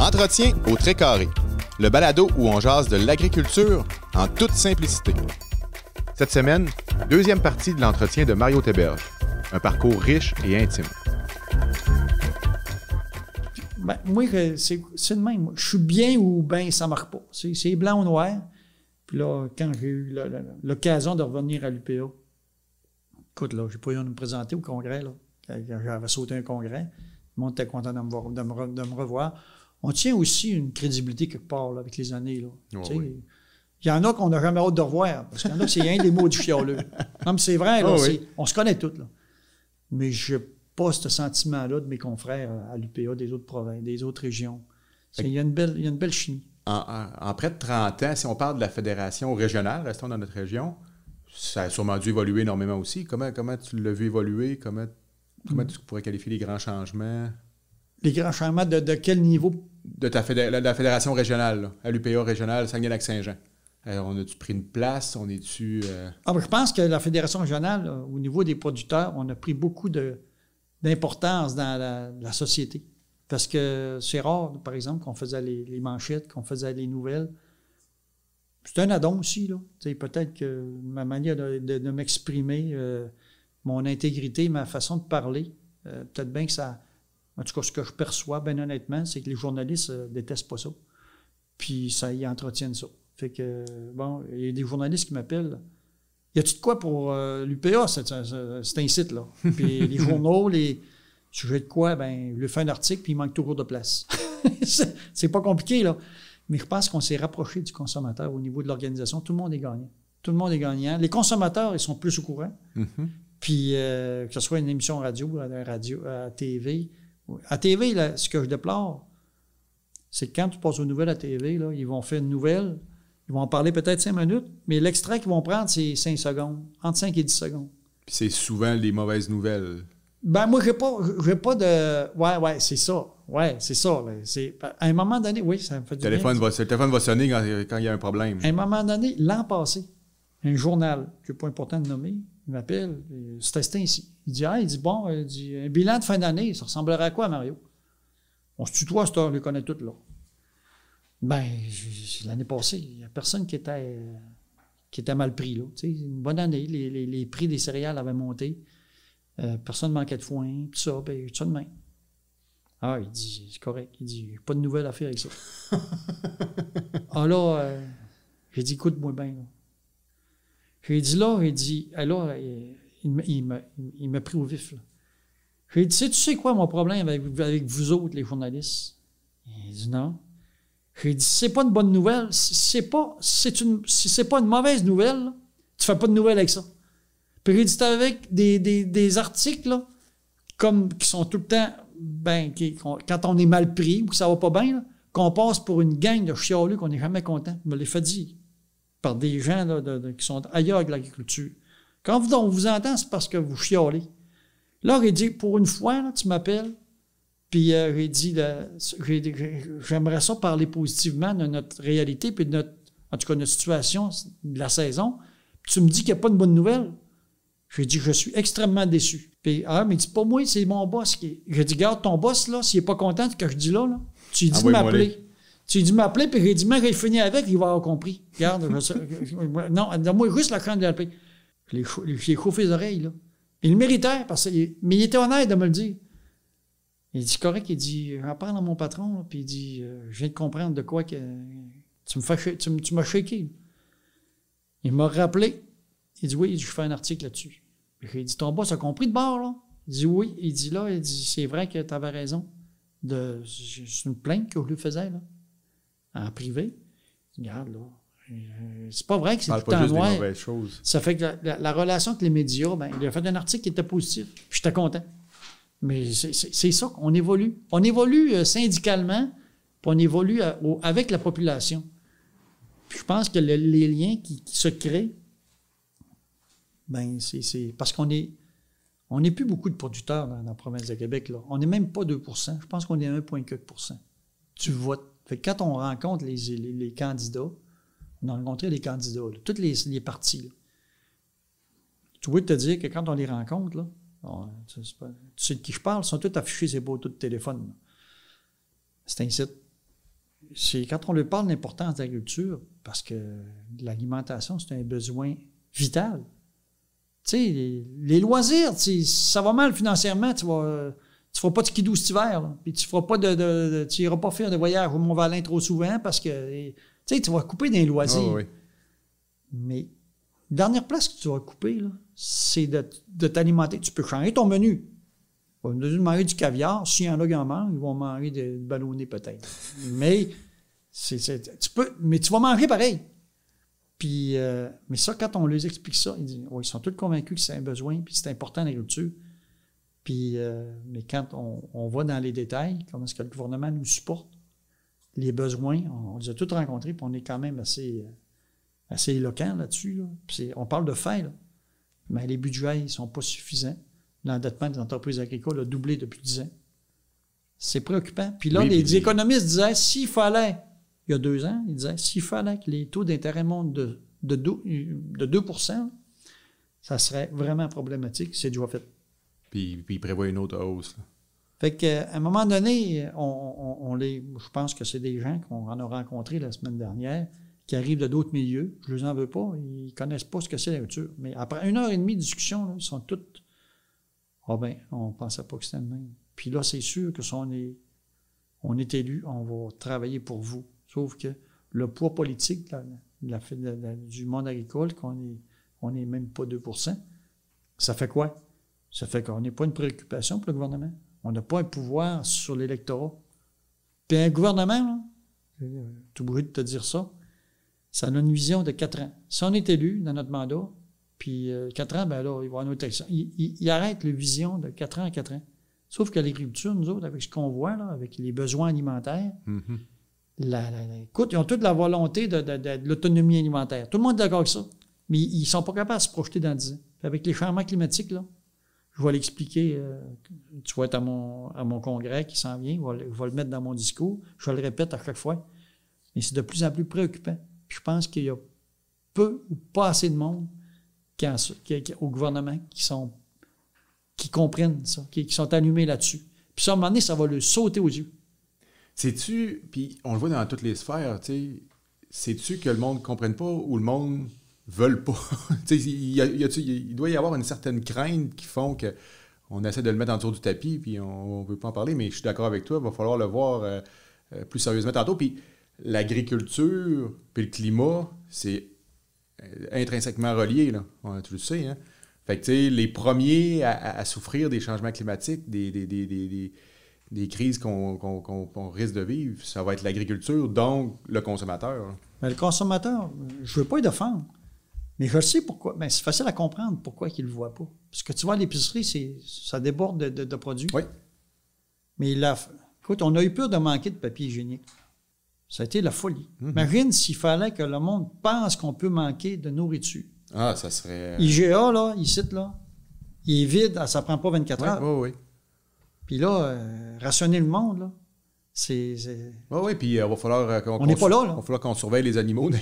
Entretien au Très Carré, le balado où on jase de l'agriculture en toute simplicité. Cette semaine, deuxième partie de l'entretien de Mario Théberge, un parcours riche et intime. Ben, moi, c'est le même. Je suis bien ou bien ça ne marche pas. C'est blanc ou noir. Puis là, quand j'ai eu l'occasion de revenir à l'UPA, écoute, là, j'ai pas eu à me présenter au congrès, là. J'avais sauté un congrès. Le monde était content de me revoir. On tient aussi une crédibilité quelque part là, avec les années. Là. Oh, oui. Il y en a qu'on n'a jamais hâte de revoir. Parce qu'il y en a que c'est rien des mots du chialeux. Non, mais c'est vrai, là, oui. On se connaît tous. Là. Mais je n'ai pas ce sentiment-là de mes confrères à l'UPA, des autres provinces, des autres régions. Il y a une belle chimie. En près de 30 ans, si on parle de la fédération régionale, restons dans notre région, ça a sûrement dû évoluer énormément aussi. Comment tu l'as vu évoluer? Comment tu pourrais qualifier les grands changements? Les grands changements de quel niveau? De la fédération régionale, là, à l'UPA régionale, Saguenay-Lac-Saint-Jean. On a-tu pris une place? On est-tu... je pense que la fédération régionale, au niveau des producteurs, on a pris beaucoup d'importance dans la société. Parce que c'est rare, par exemple, qu'on faisait les manchettes, qu'on faisait les nouvelles. C'est un addon aussi, là. Peut-être que ma manière de m'exprimer, mon intégrité, ma façon de parler, peut-être bien que ça... En tout cas, ce que je perçois, bien honnêtement, c'est que les journalistes détestent pas ça. Puis ça, ils entretiennent ça. Fait que, bon, il y a des journalistes qui m'appellent. Y a-tu de quoi pour l'UPA? C'est un site, là. Puis les journaux, les sujets de quoi? Ben, je lui fais un article, puis il manque toujours de place. C'est pas compliqué, là. Mais je pense qu'on s'est rapproché du consommateur au niveau de l'organisation. Tout le monde est gagnant. Tout le monde est gagnant. Les consommateurs, ils sont plus au courant. Mm-hmm. Puis, que ce soit une émission radio, à TV. À TV, là, ce que je déplore, c'est que quand tu passes aux nouvelles à TV, là, ils vont faire une nouvelle, ils vont en parler peut-être 5 minutes, mais l'extrait qu'ils vont prendre, c'est 5 secondes, entre 5 et 10 secondes. Puis c'est souvent les mauvaises nouvelles. Ben moi, j'ai pas de... Ouais, c'est ça. Ouais, c'est ça. À un moment donné, oui, ça me fait du bien. Le téléphone va sonner quand il y a un problème. À un moment donné, l'an passé, un journal, qui n'est pas important de nommer, il m'appelle, c'était ainsi. Il dit, un bilan de fin d'année, ça ressemblerait à quoi, Mario? On se tutoie, on les connaît toutes, là. Ben, l'année passée, il n'y a personne qui était mal pris, là. Tu sais, une bonne année, les prix des céréales avaient monté. Personne ne manquait de foin, tout ça, ben, tout ça de même. Ah, il dit, c'est correct. Il dit, pas de nouvelles à faire avec ça. J'ai dit, écoute-moi bien, là. J'ai dit là, il m'a pris au vif. Là. J'ai dit, tu sais quoi mon problème avec vous autres, les journalistes? Il dit non. J'ai dit, c'est pas une bonne nouvelle, si c'est pas une mauvaise nouvelle, là, tu fais pas de nouvelles avec ça. Puis j'ai dit, c'est avec des articles là, qui sont tout le temps, quand on est mal pris ou que ça va pas bien, là, qu'on passe pour une gang de chialeux qu'on n'est jamais content. Je me l'ai fait dire par des gens là, qui sont ailleurs de l'agriculture. Quand on vous entend, c'est parce que vous chialez. Là, j'ai dit, pour une fois, là, tu m'appelles, puis j'ai dit, j'aimerais ça parler positivement de notre réalité, puis de notre situation de la saison. Puis tu me dis qu'il n'y a pas de bonne nouvelle. J'ai dit, je suis extrêmement déçu. Puis, mais dis pas moi, c'est mon boss qui... J'ai dit, garde ton boss, là, s'il n'est pas content de ce que je dis là, tu lui dis de m'appeler. Tu lui dis de m'appeler, puis j'ai dit, mais j'ai fini avec, il va avoir compris. Regarde, non, donne-moi juste la crainte de l'appeler. J'ai chauffé les oreilles, là. Il le méritait, mais il était honnête de me le dire. Il dit, correct, il dit, j'en parle à mon patron, là, puis il dit, je viens de comprendre de quoi que tu m'as shaké. Il m'a rappelé. Il dit, oui, je fais un article là-dessus. J'ai dit, ton boss a compris de bord, là? Il dit, oui. Il dit, c'est vrai que tu avais raison. C'est une plainte que je lui faisais, là, en privé. Regarde, là. C'est pas vrai que c'est tout le temps noir. Ça fait que la relation avec les médias, il a fait un article qui était positif. Puis j'étais content. Mais c'est ça qu'on évolue. On évolue syndicalement, puis on évolue avec la population. Puis je pense que les liens qui se créent, c'est parce qu'on n'est plus beaucoup de producteurs dans la province de Québec. Là. On n'est même pas 2%. Je pense qu'on est 1,4% du vote. Fait que quand on rencontre les candidats, on a rencontré les candidats, là, tous les partis. Là. Tu veux te dire que quand on les rencontre, là, tu sais de qui je parle, ils sont tous affichés ces beaux taux de téléphone. Là. C'est un site. c'est quand on lui parle de l'importance de l'agriculture, parce que l'alimentation, c'est un besoin vital. Tu sais, les loisirs, ça va mal financièrement, tu feras pas de skidoo cet hiver, là, puis tu feras pas tu iras pas faire de voyage au Mont-Valin trop souvent parce que, tu vas couper des loisirs. Oh, oui. Mais la dernière place que tu vas couper, là, c'est de t'alimenter. Tu peux changer ton menu. On va manger du caviar. S'il y en a qui en mangent, ils vont manger des ballonnés peut-être. Mais tu vas manger pareil. Puis, mais ça, quand on leur explique ça, ils sont tous convaincus que c'est un besoin, puis c'est important l'agriculture. Puis, mais quand on va dans les détails, comment est-ce que le gouvernement nous supporte, les besoins, on les a tous rencontrés, puis on est quand même assez éloquent là-dessus. Là. Puis on parle de faits, là. Mais les budgets, ils ne sont pas suffisants. L'endettement des entreprises agricoles a doublé depuis 10 ans. C'est préoccupant. Puis là, les économistes disaient, s'il fallait, il y a 2 ans, ils disaient, s'il fallait que les taux d'intérêt montent de 2%, ça serait vraiment problématique. C'est déjà fait. Puis ils prévoient une autre hausse. Là. Fait qu'à un moment donné, je pense que c'est des gens qu'on en a rencontrés la semaine dernière, qui arrivent de d'autres milieux. Je ne les en veux pas. Ils ne connaissent pas ce que c'est l'agriculture. Mais après 1h30 de discussion, là, ils sont tous... Ah ben, on ne pensait pas que c'était le même. Puis là, c'est sûr que si on est élu, on va travailler pour vous. Sauf que le poids politique du monde agricole, on n'est même pas 2%, ça fait quoi? Ça fait qu'on n'est pas une préoccupation pour le gouvernement. On n'a pas un pouvoir sur l'électorat. Puis un gouvernement, là, tout obligé de te dire ça, ça a une vision de 4 ans. Si on est élu dans notre mandat, puis 4 ans, ben là, il va y avoir une autre élection. Il arrête la vision de 4 ans à 4 ans. Sauf que l'agriculture, nous autres, avec ce qu'on voit, là, avec les besoins alimentaires, écoute, ils ont toute la volonté de l'autonomie alimentaire. Tout le monde est d'accord avec ça. Mais ils ne sont pas capables de se projeter dans 10 ans. Puis avec les changements climatiques, là, je vais l'expliquer, tu vas être à mon congrès qui s'en vient, je vais le mettre dans mon discours, je le répète à chaque fois. Mais c'est de plus en plus préoccupant. Puis je pense qu'il y a peu ou pas assez de monde au gouvernement qui comprennent ça, qui sont allumés là-dessus. Puis ça, à un moment donné, ça va leur sauter aux yeux. Sais-tu, puis on le voit dans toutes les sphères, tu sais, sais-tu que le monde ne comprenne pas ou le monde ne veut pas? Il doit y avoir une certaine crainte qui font qu'on essaie de le mettre en dessous du tapis, puis on ne veut pas en parler, mais je suis d'accord avec toi, il va falloir le voir plus sérieusement tantôt. Puis l'agriculture, puis le climat, c'est intrinsèquement relié, là. Tu le sais, hein? Fait que, tu sais, les premiers à souffrir des changements climatiques, des crises qu'on risque de vivre, ça va être l'agriculture, donc le consommateur. Mais le consommateur, je ne veux pas le défendre, mais je sais pourquoi. Mais c'est facile à comprendre pourquoi il ne le voit pas. Parce que tu vois, à l'épicerie, ça déborde de produits. Oui. Mais écoute, on a eu peur de manquer de papier hygiénique. Ça a été la folie. Mm-hmm. Imagine s'il fallait que le monde pense qu'on peut manquer de nourriture. Ah, ça serait... IGA, là, ici, là, il est vide, ça ne prend pas 24 heures. Oui. Puis là, rationner le monde, là, c'est... Oui, puis il va falloir on n'est pas là. Il va falloir qu'on surveille les animaux dans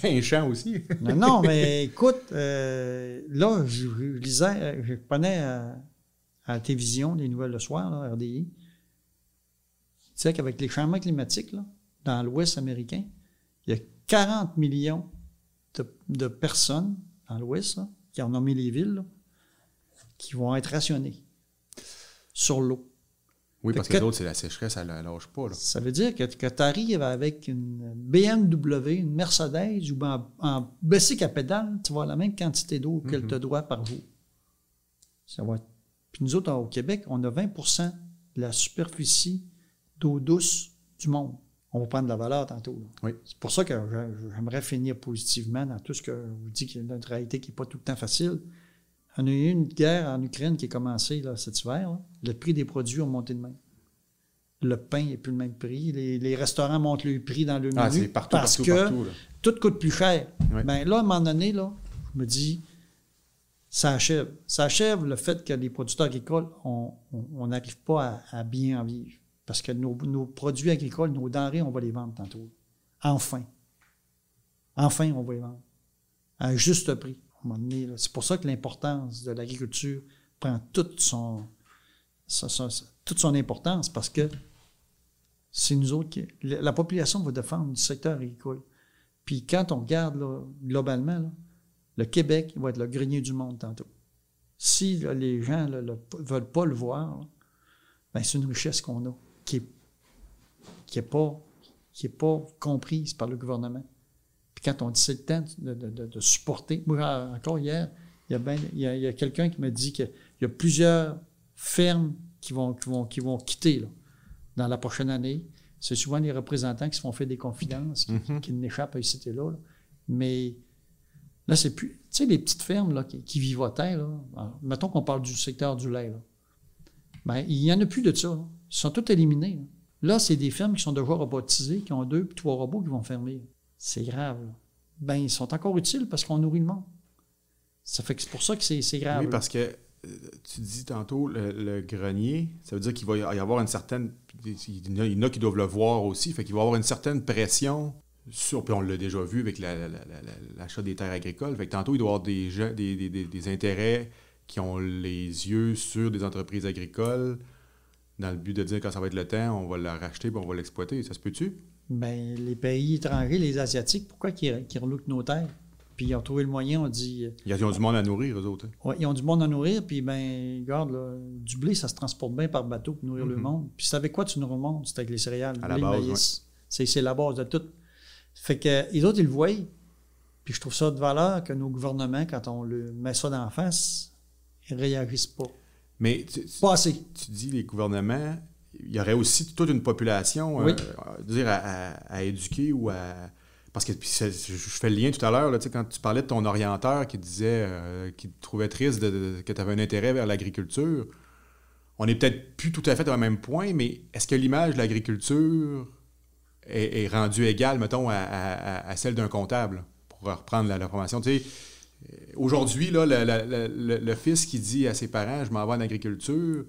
les champs aussi. Non, mais écoute, là, je lisais, je prenais à la télévision, les nouvelles le soir, là, RDI. Tu sais qu'avec les changements climatiques, là, dans l'Ouest américain, il y a 40 millions de personnes dans l'Ouest, là, qui ont nommé les villes, là, qui vont être rationnées sur l'eau. Oui, parce que l'autre, c'est la sécheresse, ça ne lâche pas. Là. Ça veut dire que tu arrives avec une BMW, une Mercedes ou en bicycle à pédale, tu vas avoir la même quantité d'eau qu'elle te doit par jour. Ça va être... Puis nous autres, au Québec, on a 20% de la superficie d'eau douce du monde. On va prendre de la valeur tantôt. Là. Oui. C'est pour ça que j'aimerais finir positivement dans tout ce que je vous dis, qu'il y a une réalité qui n'est pas tout le temps facile. On a eu une guerre en Ukraine qui a commencé là, cet hiver. Là. Le prix des produits a monté de même. Le pain n'est plus le même prix. Les restaurants montent le prix dans le menu c'est partout, parce que tout coûte plus cher. Oui. Bien là, à un moment donné, là, je me dis, ça achève. Ça achève le fait que les producteurs agricoles, on n'arrive pas à bien en vivre. Parce que nos produits agricoles, nos denrées, on va les vendre tantôt. Enfin, on va les vendre. À un juste prix. À un moment donné, là. C'est pour ça que l'importance de l'agriculture prend toute son importance. Parce que c'est nous autres qui... La population va défendre le secteur agricole. Puis quand on regarde là, globalement, là, le Québec va être le grenier du monde tantôt. Si là, les gens ne veulent pas le voir, là, ben, c'est une richesse qu'on a qui est pas comprise par le gouvernement. Puis quand on dit c'est le temps de supporter... Moi, encore hier, il y a quelqu'un qui me dit qu'il y a plusieurs fermes qui vont quitter là, dans la prochaine année. C'est souvent les représentants qui se font faire des confidences, qui n'échappent ici et là. Mais là, c'est plus... Tu sais, les petites fermes là, qui vivotaient, là, alors, mettons qu'on parle du secteur du lait, là, ben, il n'y en a plus de ça. Là. Ils sont tous éliminés. Là, c'est des fermes qui sont déjà robotisées, qui ont 2 puis 3 robots qui vont fermer. C'est grave. Là. Ben, ils sont encore utiles parce qu'on nourrit le monde. Ça fait que c'est pour ça que c'est grave. Oui, parce que tu dis tantôt le grenier, ça veut dire qu'il va y avoir une certaine... Il y en a qui doivent le voir aussi, fait qu'il va y avoir une certaine pression sur... Puis on l'a déjà vu avec l'achat des terres agricoles. Fait que tantôt, il doit y avoir des intérêts qui ont les yeux sur des entreprises agricoles dans le but de dire quand ça va être le temps, on va la racheter et on va l'exploiter. Ça se peut-tu? Bien, les pays étrangers, les Asiatiques, pourquoi qu'ils relouquent nos terres? Puis ils ont trouvé le moyen, on dit... Ils ont du monde à nourrir, eux autres. Hein? Oui, ils ont du monde à nourrir, puis bien, regarde, là, du blé, ça se transporte bien par bateau pour nourrir le monde. Puis c'est avec quoi tu nourris le monde? C'est avec les céréales, à blé, la base, maïs. Ouais. C'est la base de tout. Fait que les autres, ils le voient, puis je trouve ça de valeur que nos gouvernements, quand on le met ça d'en face, ils ne réagissent pas. Mais pas assez. Tu dis les gouvernements, il y aurait aussi toute une population oui. à éduquer ou à... Parce que je fais le lien tout à l'heure, là, quand tu parlais de ton orienteur qui disait qu'il te trouvait triste que tu avais un intérêt vers l'agriculture. On n'est peut-être plus tout à fait au même point, mais est-ce que l'image de l'agriculture est rendue égale, mettons, à celle d'un comptable, pour reprendre la formation? Tu sais, aujourd'hui, là, le fils qui dit à ses parents « Je m'en vais en agriculture »,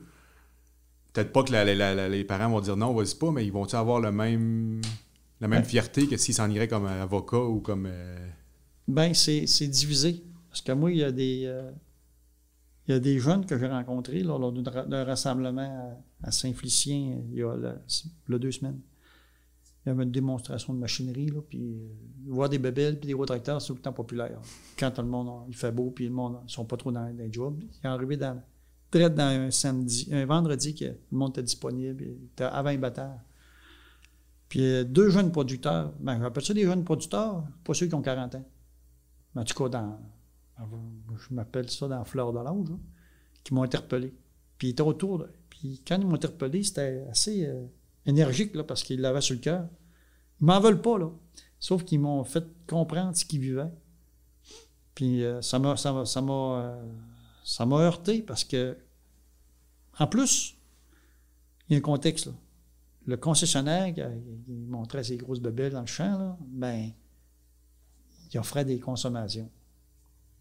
peut-être pas que les parents vont dire « Non, vas-y pas », mais ils vont-ils avoir la même fierté que s'ils s'en iraient comme avocat ou comme... Bien, c'est divisé. Parce que moi, il y a des jeunes que j'ai rencontrés là, lors d'un rassemblement à Saint-Félicien il y a 2 semaines. Il y avait une démonstration de machinerie, là, puis voir des bébelles puis des gros tracteurs, c'est tout le temps populaire. Quand le monde, il fait beau, puis le monde ne sont pas trop dans les jobs, il est arrivé dans un vendredi que le monde était disponible, il était à 20 batteurs. Puis 2 jeunes producteurs, ben, j'appelle ça des jeunes producteurs, pas ceux qui ont 40 ans. Mais en tout cas, je m'appelle ça dans Fleur de l'âge, qui m'ont interpellé. Puis ils étaient autour. Puis quand ils m'ont interpellé, c'était assez énergique, là, parce qu'ils l'avaient sur le cœur. Ils m'en veulent pas, là. Sauf qu'ils m'ont fait comprendre ce qu'ils vivaient. Puis ça m'a heurté parce que, en plus, il y a un contexte, là. Le concessionnaire qui montrait ses grosses bébelles dans le champ, là, ben, il offrait des consommations.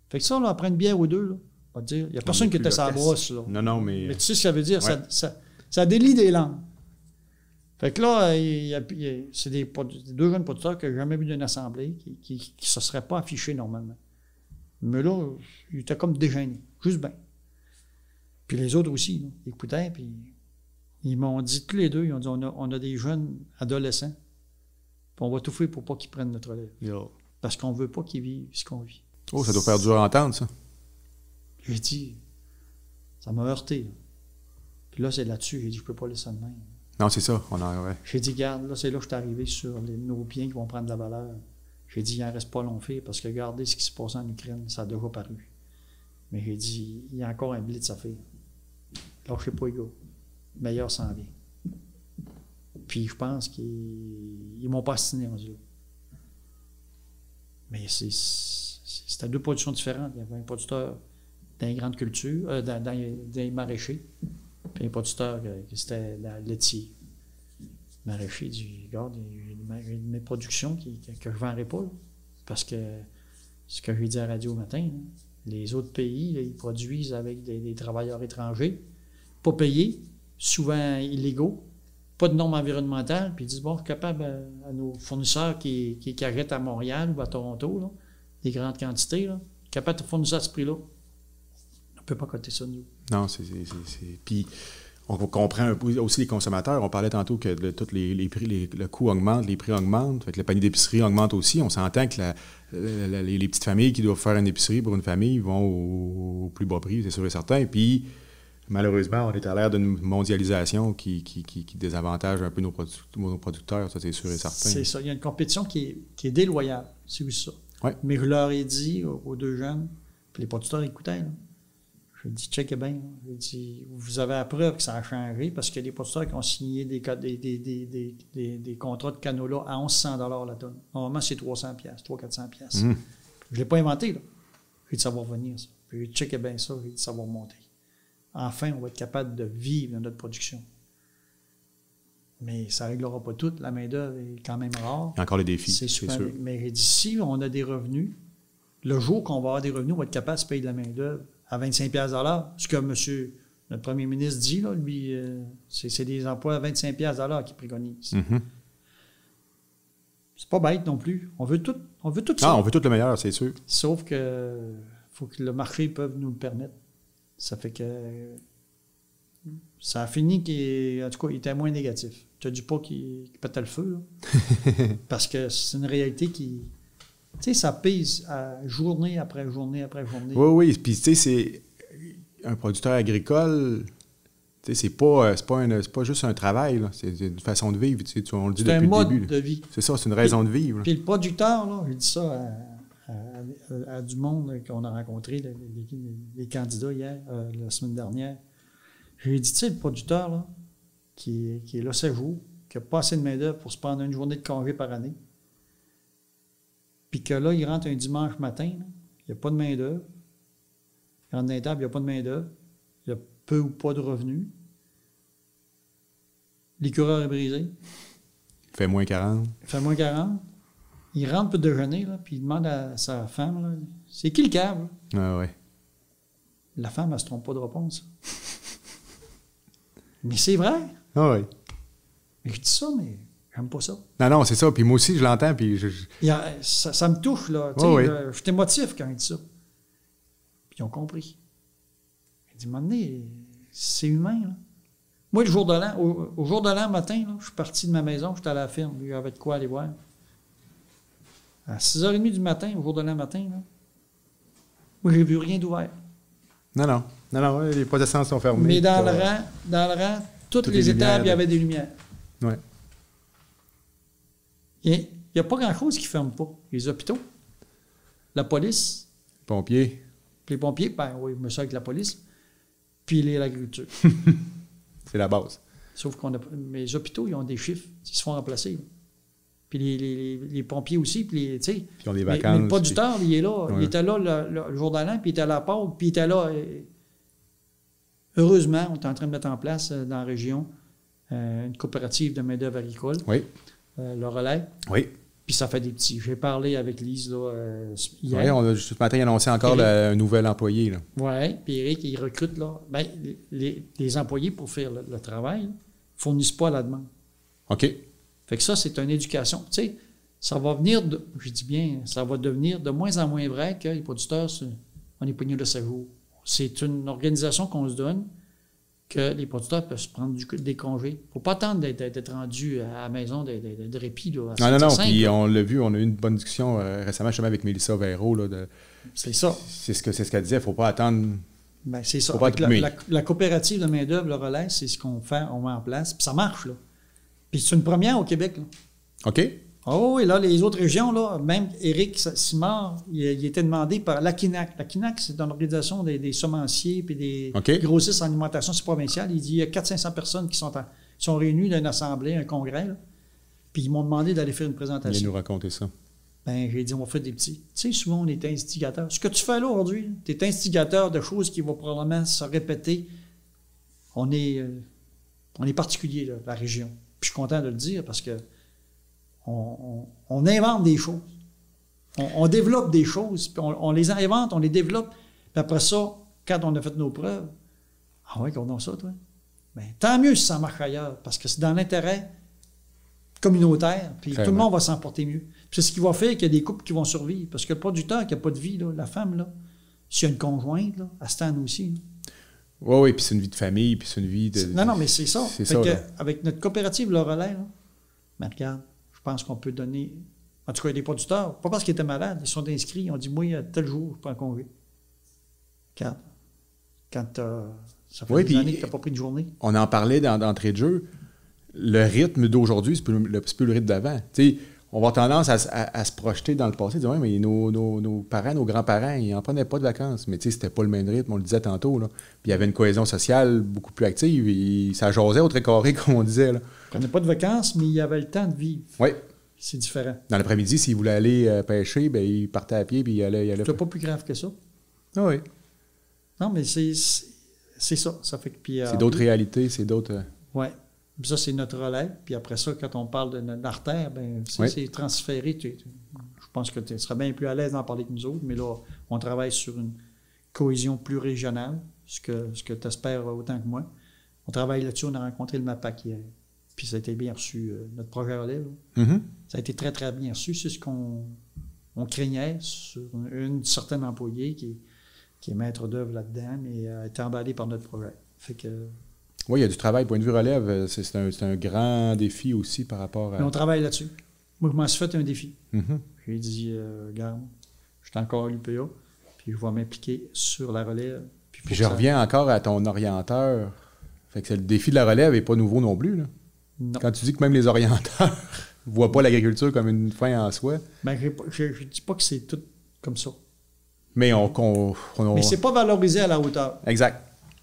Fait que ça, là, après une bière ou 2, là, on va te dire, il n'y a personne qui était sur la brosse. Là. Non, mais... Mais tu sais ce que ça veut dire? Ouais. Ça délie des langues. Fait que là, c'est 2 jeunes producteurs que j'ai jamais vu d'une assemblée qui ne se seraient pas affichés normalement. Mais là, ils étaient comme déjeunés, juste bien. Puis les autres aussi, là, ils écoutaient, puis... Ils m'ont dit, tous les 2, ils ont dit, on a des jeunes adolescents, puis on va tout faire pour pas qu'ils prennent notre relève. Yo. Parce qu'on veut pas qu'ils vivent ce qu'on vit. Oh, ça doit faire dur à entendre, ça. J'ai dit, ça m'a heurté. Là. Puis là, c'est là-dessus, j'ai dit, je peux pas laisser ça de même. Non, c'est ça, on en aurait. J'ai dit, regarde, là, c'est là que je suis arrivé sur nos biens qui vont prendre de la valeur. J'ai dit, il n'en reste pas long fait, parce que regardez ce qui se passe en Ukraine, ça a déjà paru. Mais j'ai dit, il y a encore un blitz à faire. Alors, je sais pas, les gars. Meilleur s'en vient. Puis je pense qu'ils m'ont pas assassiné en là. Mais c'était 2 productions différentes. Il y avait un producteur dans les grandes cultures, dans les maraîchers, puis un producteur qui c'était dans le laitier. Maraîcher dit, regarde, il y a mes productions que je ne vendrai pas. Là, parce que ce que j'ai dit à la radio matin, là, les autres pays, là, ils produisent avec des travailleurs étrangers, pas payés, souvent illégaux, pas de normes environnementales, puis ils disent, bon, je suis capable à nos fournisseurs qui achètent à Montréal ou à Toronto, là, des grandes quantités, là, capable de fournir ça à ce prix-là. On ne peut pas coter ça, nous. Non, Puis, on comprend un peu aussi les consommateurs. On parlait tantôt que tous les prix, le coût augmente, les prix augmentent. Fait que le panier d'épicerie augmente aussi. On s'entend que les petites familles qui doivent faire une épicerie pour une famille vont au plus bas prix, c'est sûr et certain. Puis, malheureusement, on est à l'ère d'une mondialisation qui désavantage un peu nos producteurs, ça c'est sûr et certain. C'est ça. Il y a une compétition qui est déloyale. C'est aussi ça. Ouais. Mais je leur ai dit aux deux jeunes, puis les producteurs écoutaient, là. Je dis, checkez bien. Je dis, vous avez la preuve que ça a changé parce que les producteurs qui ont signé des contrats de canola à 1 100 $ la tonne. Normalement, c'est 300$, 300-400$. Je ne l'ai pas inventé, là. J'ai dit, ça va revenir, ça. Puis j'ai dit, checkez bien ça. J'ai dit, ça va remonter. Enfin, on va être capable de vivre de notre production. Mais ça ne réglera pas tout. La main-d'œuvre est quand même rare. Il y a encore les défis, c'est sûr. Mais d'ici, on a des revenus. Le jour qu'on va avoir des revenus, on va être capable de se payer de la main-d'œuvre à 25$ $. Ce que notre premier ministre dit, là, lui, c'est des emplois à 25$ $ qu'il préconise. Mm-hmm. C'est pas bête non plus. On veut tout ça. Ah, on veut tout le meilleur, c'est sûr. Sauf que faut que le marché peut nous le permettre. Ça fait que ça a fini en tout cas, il était moins négatif. Tu as dit pas qu'il pétait le feu, là. Parce que c'est une réalité qui... Tu sais, ça pèse journée après journée après journée. Oui. Puis, tu sais, c'est un producteur agricole, tu sais, c'est pas juste un travail, là. C'est une façon de vivre. Tu sais, on le dit depuis le début. C'est un mode de vie. C'est ça, c'est une raison de vivre. Puis le producteur, là, je dis ça à du monde qu'on a rencontré, les candidats hier, la semaine dernière. Je lui ai dit, tu sais, le producteur, là, qui est là 7 jours, qui n'a pas assez de main-d'œuvre pour se prendre une journée de congé par année, puis que là, il rentre un dimanche matin, là, il n'y a pas de main-d'œuvre. Il rentre dans les tables, il n'y a pas de main-d'œuvre. Il y a peu ou pas de revenus. L'écureur est brisé. Il fait moins 40. Il fait moins 40. Il rentre pour déjeuner, là, puis il demande à sa femme, là, c'est qui le cave? Ah ouais. La femme, elle ne se trompe pas de réponse. Mais c'est vrai. Ah ouais. Mais je dis ça, mais j'aime pas ça. Non, c'est ça. Puis moi aussi, je l'entends, puis ça me touche, là. Je suis émotif quand il dit ça. Puis ils ont compris. Il dit, maintenant, c'est humain, là. Moi, le jour de l'an, au jour de l'an matin, là, je suis parti de ma maison, j'étais à la ferme, j'avais de quoi aller voir. À 6h30 du matin, au jour de l'an matin, là, moi, j'ai vu rien d'ouvert. Non, les pots d'essence sont fermés. Mais dans le rang, toutes les étapes, il y avait des lumières. Oui. Il n'y a pas grand-chose qui ne ferme pas. Les hôpitaux, la police. Pompiers. Les pompiers, ben oui, je me suis avec la police. Puis l'agriculture. C'est la base. Sauf mais les hôpitaux, ils ont des chiffres. Ils se font remplacer. Là. Puis les pompiers aussi. Puis ils ont des vacances. Mais le producteur, il est là. Ouais. Il était là le jour de l'an, puis il était à la Pâques, puis il était là. Heureusement, on est en train de mettre en place dans la région une coopérative de main-d'œuvre agricole. Oui. Le relais. Oui. Puis ça fait des petits. J'ai parlé avec Lise là, hier. Oui, ce matin, il a annoncé encore un nouvel employé. Oui, puis Eric, il recrute là. Ben, les employés, pour faire le travail, ne fournissent pas la demande. OK. Fait que ça, c'est une éducation. Tu sais, ça va venir, je dis bien, ça va devenir de moins en moins vrai que les producteurs, on est pogné de 7 jours. C'est une organisation qu'on se donne que les producteurs peuvent se prendre des congés. Il ne faut pas attendre d'être rendu à la maison de répit. Là, non. Puis on l'a vu, on a eu une bonne discussion récemment, justement, avec Mélissa Véro. Là, c'est ça. C'est ce qu'elle disait. Il ne faut pas attendre. Ben, c'est ça. La coopérative de main-d'œuvre, le relais, c'est ce qu'on fait, on met en place. Puis ça marche. Là. Puis c'est une première au Québec. Là. OK. Oh, et là, les autres régions, là, même Éric Simard, il était demandé par l'AQUINAC. L'AQUINAC, c'est une organisation des semenciers et des grossistes en alimentation provinciale. Il dit qu'il y a 400-500 personnes qui sont réunies dans une assemblée, un congrès. Là. Puis ils m'ont demandé d'aller faire une présentation. Il vient nous raconter ça. Ben, j'ai dit, on va faire des petits. Tu sais, souvent, on est instigateur. Ce que tu fais là aujourd'hui, tu es instigateur de choses qui vont probablement se répéter. On est particulier, là, la région. Puis je suis content de le dire parce que on invente des choses. On développe des choses, puis on les invente, on les développe. Puis après ça, quand on a fait nos preuves, ah ouais, qu'on a ça, toi? Bien, tant mieux si ça marche ailleurs, parce que c'est dans l'intérêt communautaire, puis tout le monde va s'en porter mieux. Puis c'est ce qui va faire qu'il y a des couples qui vont survivre. Parce que le producteur qui n'a pas de vie, là, la femme, là, s'il y a une conjointe, là, elle se tente aussi. Là. Oui, puis c'est une vie de famille, puis c'est une vie de... Non, mais c'est ça. C'est ça, là. Avec notre coopérative Le Relais, là, mais regarde, je pense qu'on peut donner... En tout cas, il y a des producteurs, pas parce qu'ils étaient malades, ils sont inscrits, ils ont dit, moi, tel jour, je prends un congé. Regarde, quand ça fait des années que tu n'as pas pris de journée. On en parlait d'entrée de jeu. Le rythme d'aujourd'hui, c'est plus le rythme d'avant. Tu sais, on va tendance à se projeter dans le passé, dire, ouais, mais nos parents, nos grands-parents, ils n'en prenaient pas de vacances. Mais tu sais, c'était pas le même rythme, on le disait tantôt. Là. Puis il y avait une cohésion sociale beaucoup plus active. Et ça jasait au très carré, comme on disait. Là. Ils ne prenaient pas de vacances, mais il y avait le temps de vivre. Oui. C'est différent. Dans l'après-midi, s'ils voulaient aller pêcher, ben ils partaient à pied puis ils allaient. C'est pas plus grave que ça. Ah oui. Non, mais c'est ça. Ça fait que, puis, c'est d'autres réalités, c'est d'autres... Oui. Puis ça, c'est notre relais. Puis après ça, quand on parle de notre artère, ben, c'est transféré. Je pense que tu serais bien plus à l'aise d'en parler que nous autres, mais là, on travaille sur une cohésion plus régionale, ce que tu espères autant que moi. On travaille là-dessus, on a rencontré le MAPAC hier. Puis ça a été bien reçu, notre projet relais. Mm-hmm. Ça a été très, très bien reçu. C'est ce qu'on craignait sur une certaine employée qui est maître d'œuvre là-dedans, mais a été emballée par notre projet. Fait que... Oui, il y a du travail. Point de vue relève, c'est un grand défi aussi par rapport à... Mais on travaille là-dessus. Moi, je m'en suis fait un défi. Mm-hmm. J'ai dit, regarde, je suis encore à l'UPA, puis je vais m'impliquer sur la relève. Puis je reviens encore à ton orienteur. Fait que le défi de la relève n'est pas nouveau non plus, là. Non. Quand tu dis que même les orienteurs ne voient pas l'agriculture comme une fin en soi. Ben, je ne dis pas que c'est tout comme ça. Mais Mais c'est pas valorisé à la hauteur. Exact.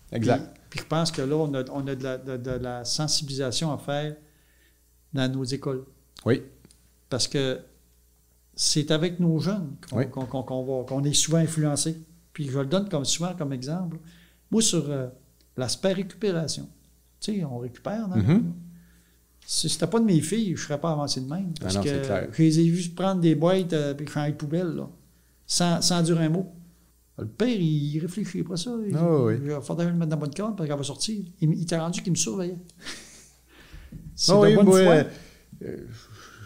Puis je pense que là, on a de la sensibilisation à faire dans nos écoles. Oui. Parce que c'est avec nos jeunes qu'on est souvent influencés. Puis je le donne souvent comme exemple. Moi, sur l'aspect récupération. Tu sais, on récupère, non? Mm-hmm. Si c'était pas de mes filles, je ne serais pas avancé de même. Parce que je les ai vus prendre des boîtes et changer de poubelle, là, sans dire un mot. Le père, il réfléchit après ça. Il faudrait le mettre dans la bonne carte parce qu'elle va sortir. Il t'a rendu qu'il me surveillait. C'est de bonne foi. Je